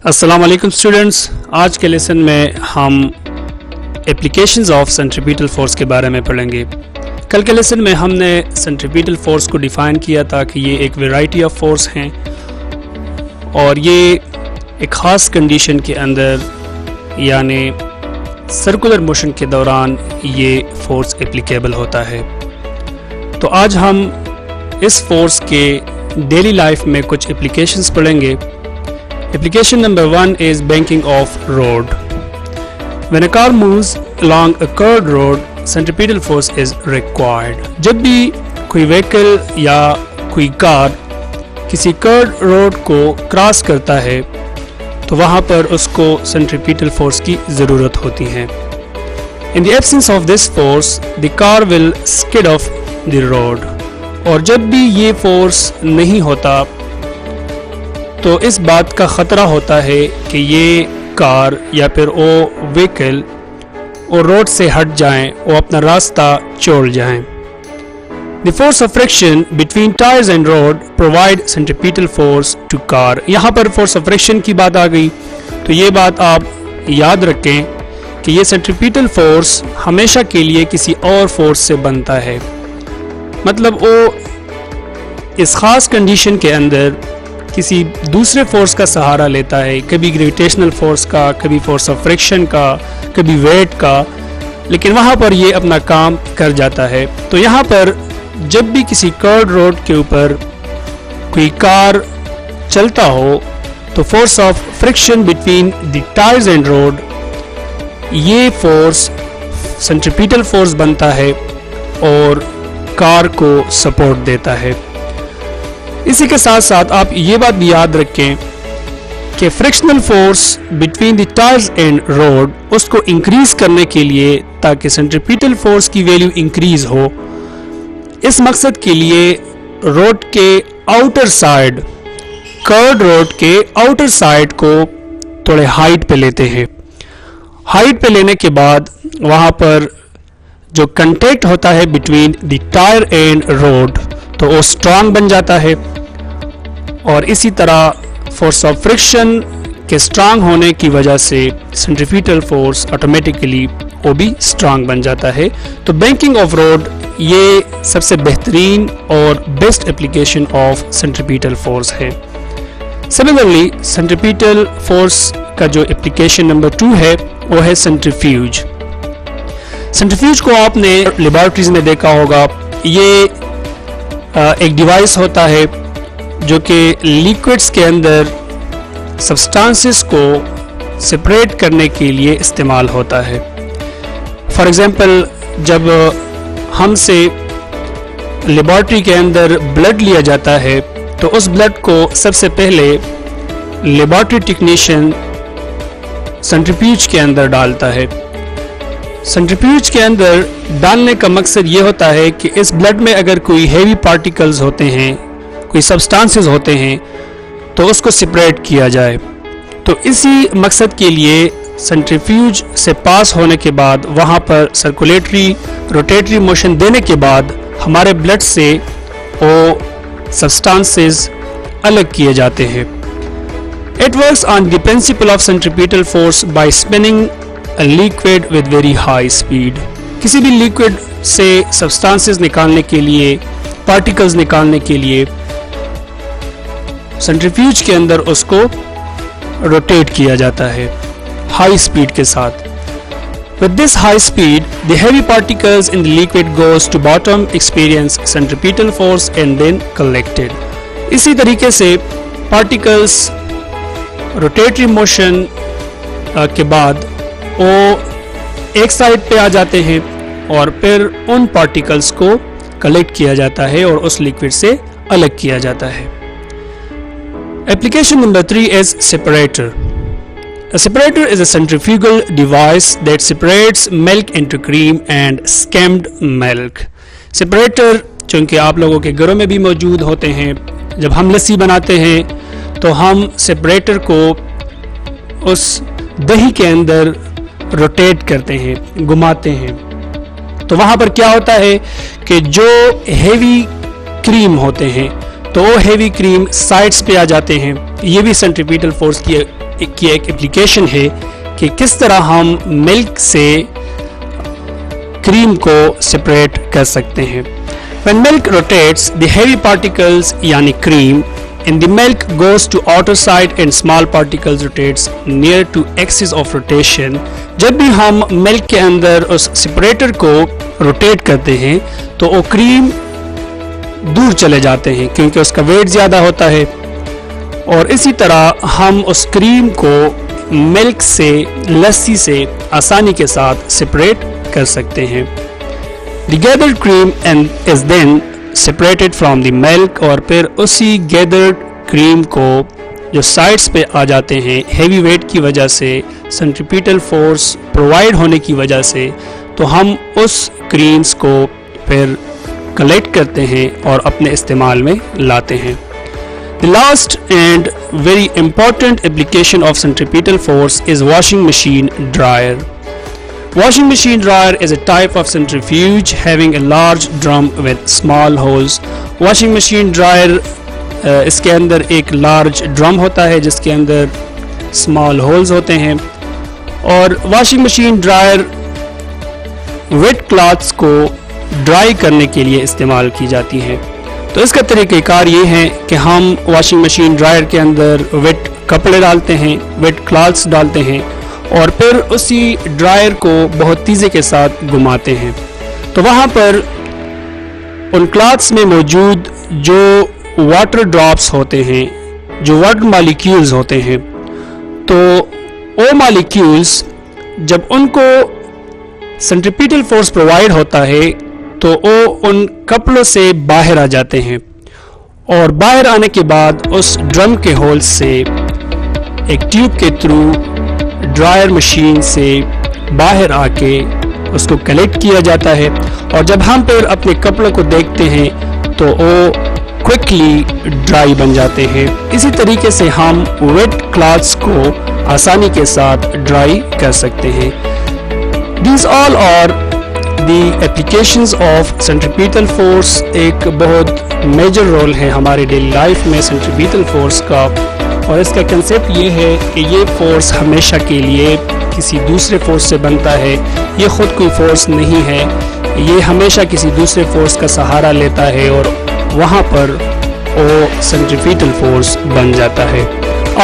السلام علیکم اسٹوڈنٹس، آج کے لیسن میں ہم اپلیکیشنز آف سینٹریپیٹل فورس کے بارے میں پڑھیں گے۔ کل کے لیسن میں ہم نے سینٹریپیٹل فورس کو ڈیفائن کیا تھا کہ یہ ایک ویرائٹی آف فورس ہیں اور یہ ایک خاص کنڈیشن کے اندر یعنی سرکولر موشن کے دوران یہ فورس اپلیکیبل ہوتا ہے۔ تو آج ہم اس فورس کے ڈیلی لائف میں کچھ اپلیکیشنز پڑھیں گے۔ Application number 1 is banking of road. When a car moves along a curved road, centripetal force is required. جب بھی کوئی وہیکل یا کوئی کار کسی curved road کو کراس کرتا ہے تو وہاں پر اس کو centripetal force کی ضرورت ہوتی ہے۔ In the absence of this force, the car will skid off the road. اور جب بھی یہ فورس نہیں ہوتا تو اس بات کا خطرہ ہوتا ہے کہ یہ کار یا پھر وہ وہیکل وہ روڈ سے ہٹ جائیں، وہ اپنا راستہ چھوڑ جائیں۔ The force of friction between tires and road provide centripetal force to car. یہاں پر force of friction کی بات آ گئی تو یہ بات آپ یاد رکھیں کہ یہ centripetal force ہمیشہ کے لیے کسی اور فورس سے بنتا ہے، مطلب وہ اس خاص کنڈیشن کے اندر کسی دوسرے فورس کا سہارا لیتا ہے، کبھی گریویٹیشنل فورس کا، کبھی فورس آف فریکشن کا، کبھی ویٹ کا، لیکن وہاں پر یہ اپنا کام کر جاتا ہے۔ تو یہاں پر جب بھی کسی کروڈ روڈ کے اوپر کوئی کار چلتا ہو تو force of friction between the tyres and road یہ فورس سینٹریپیٹل فورس بنتا ہے اور کار کو سپورٹ دیتا ہے۔ اسی کے ساتھ ساتھ آپ یہ بات بھی یاد رکھیں کہ frictional force between the tyres and road اس کو انکریز کرنے کے لیے تاکہ سینٹریپیٹل فورس کی ویلیو انکریز ہو، اس مقصد کے لیے روڈ کے آؤٹر سائڈ، کروڈ روڈ کے آؤٹر سائڈ کو تھوڑے ہائٹ پہ لیتے ہیں۔ ہائٹ پہ لینے کے بعد وہاں پر جو کنٹیکٹ ہوتا ہے between the tyre and road تو وہ اسٹرانگ بن جاتا ہے، اور اسی طرح فورس آف فرکشن کے اسٹرانگ ہونے کی وجہ سے سینٹریپیٹل فورس آٹومیٹیکلی وہ بھی اسٹرانگ بن جاتا ہے۔ تو بینکنگ آف روڈ یہ سب سے بہترین اور best application of centripetal force ہے۔ سملرلی سینٹریپیٹل فورس کا جو اپلیکیشن نمبر 2 ہے وہ ہے سینٹریفیوج۔ سینٹریفیوج کو آپ نے لیبارٹریز میں دیکھا ہوگا، یہ ایک ڈیوائس ہوتا ہے جو کہ لیکوڈز کے اندر سبسٹانسز کو سپریٹ کرنے کے لیے استعمال ہوتا ہے۔ فار ایگزامپل جب ہم سے لیبارٹری کے اندر بلڈ لیا جاتا ہے تو اس بلڈ کو سب سے پہلے لیبارٹری ٹیکنیشین سینٹریفیوج کے اندر ڈالتا ہے۔ سینٹریفیوج کے اندر ڈالنے کا مقصد یہ ہوتا ہے کہ اس بلڈ میں اگر کوئی ہیوی پارٹیکلز ہوتے ہیں، کوئی سبسٹانسز ہوتے ہیں تو اس کو سپریٹ کیا جائے۔ تو اسی مقصد کے لیے سینٹریفیوج سے پاس ہونے کے بعد وہاں پر سرکولیٹری روٹیٹری موشن دینے کے بعد ہمارے بلڈ سے وہ سبسٹانسز الگ کیے جاتے ہیں۔ It works on the principle of centripetal force by spinning a liquid with very high speed. کسی بھی لیکوڈ سے سبسٹانسز نکالنے کے لیے، پارٹیکلز نکالنے کے لیے سینٹریفیوج کے اندر اس کو روٹیٹ کیا جاتا ہے ہائی سپیڈ کے ساتھ۔ With this high speed, the heavy particles in the liquid goes to bottom, experience centripetal force and then collected. اسی طریقے سے پارٹیکلز روٹیٹری موشن کے بعد وہ ایک سائڈ پہ آ جاتے ہیں اور پھر ان پارٹیکلز کو کلیکٹ کیا جاتا ہے اور اس لیکوڈ سے الگ کیا جاتا ہے۔ Application number 3 is separator. A separator is a centrifugal device that separates milk into cream and skimmed milk. Separator چونکہ آپ لوگوں کے گھروں میں بھی موجود ہوتے ہیں، جب ہم لسی بناتے ہیں تو ہم سپریٹر کو اس دہی کے اندر روٹیٹ کرتے ہیں، گھماتے ہیں، تو وہاں پر کیا ہوتا ہے کہ جو ہیوی کریم ہوتے ہیں تو وہ ہیوی کریم سائڈز پہ آ جاتے ہیں۔ یہ بھی سینٹریپیٹل فورس کی کی ایک اپلیکیشن ہے کہ کس طرح ہم ملک سے کریم کو سپریٹ کر سکتے ہیں. When milk rotates, the heavy particles یعنی کریم in the milk goes to outer side and small particles rotates near to axis of rotation. جب بھی ہم ملک کے اندر اس سپریٹر کو روٹیٹ کرتے ہیں تو وہ کریم دور چلے جاتے ہیں کیونکہ اس کا ویٹ زیادہ ہوتا ہے, اور اسی طرح ہم اس کریم کو ملک سے, لسی سے آسانی کے ساتھ سپریٹ کر سکتے ہیں. The gathered cream is then separated from the milk, اور پھر اسی gathered cream کو جو سائڈس پہ آ جاتے ہیں ہیوی ویٹ کی وجہ سے, سینٹریپیٹل فورس پرووائڈ ہونے کی وجہ سے, تو ہم اس کریمز کو پھر کلیکٹ کرتے ہیں اور اپنے استعمال میں لاتے ہیں. The last and very important application of centripetal force is washing machine dryer. Washing machine dryer is a type of centrifuge having a large drum with small holes. Washing machine dryer اس کے اندر ایک large drum ہوتا ہے جس کے اندر small holes ہوتے ہیں, اور washing machine dryer wet clothes کو ڈرائی کرنے کے لیے استعمال کی جاتی ہے. تو اس کا طریقہ کار یہ ہے کہ ہم واشنگ مشین ڈرائر کے اندر ویٹ کپڑے ڈالتے ہیں, ویٹ کلاتھس ڈالتے ہیں, اور پھر اسی ڈرائر کو بہت تیزی کے ساتھ گھماتے ہیں. تو وہاں پر ان کلاتھس میں موجود جو واٹر ڈراپس ہوتے ہیں, جو واٹر مالیکیولز ہوتے ہیں, تو وہ مالیکیولز جب ان کو سینٹریپیٹل فورس پرووائڈ ہوتا ہے تو وہ ان کپڑوں سے باہر آ جاتے ہیں, اور باہر آنے کے بعد اس ڈرم کے ہول سے ایک ٹیوب کے تھرو ڈرائر مشین سے باہر آ کے اس کو کلیکٹ کیا جاتا ہے. اور جب ہم پھر اپنے کپڑوں کو دیکھتے ہیں تو وہ کوئکلی ڈرائی بن جاتے ہیں. اسی طریقے سے ہم ویٹ کلاتھس کو آسانی کے ساتھ ڈرائی کر سکتے ہیں. These all are the applications of centripetal force. ایک بہت میجر رول ہے ہمارے ڈیلی لائف میں سینٹریپیٹل فورس کا, اور اس کا کنسیپٹ یہ ہے کہ یہ فورس ہمیشہ کے لیے کسی دوسرے فورس سے بنتا ہے. یہ خود کوئی فورس نہیں ہے, یہ ہمیشہ کسی دوسرے فورس کا سہارا لیتا ہے اور وہاں پر وہ سینٹریپیٹل فورس بن جاتا ہے.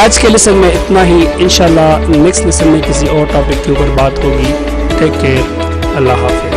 آج کے لیسن میں اتنا ہی. انشاءاللہ نیکسٹ لیسن میں کسی اور ٹاپک کے اوپر بات ہوگی. Take care. اللہ حافظ.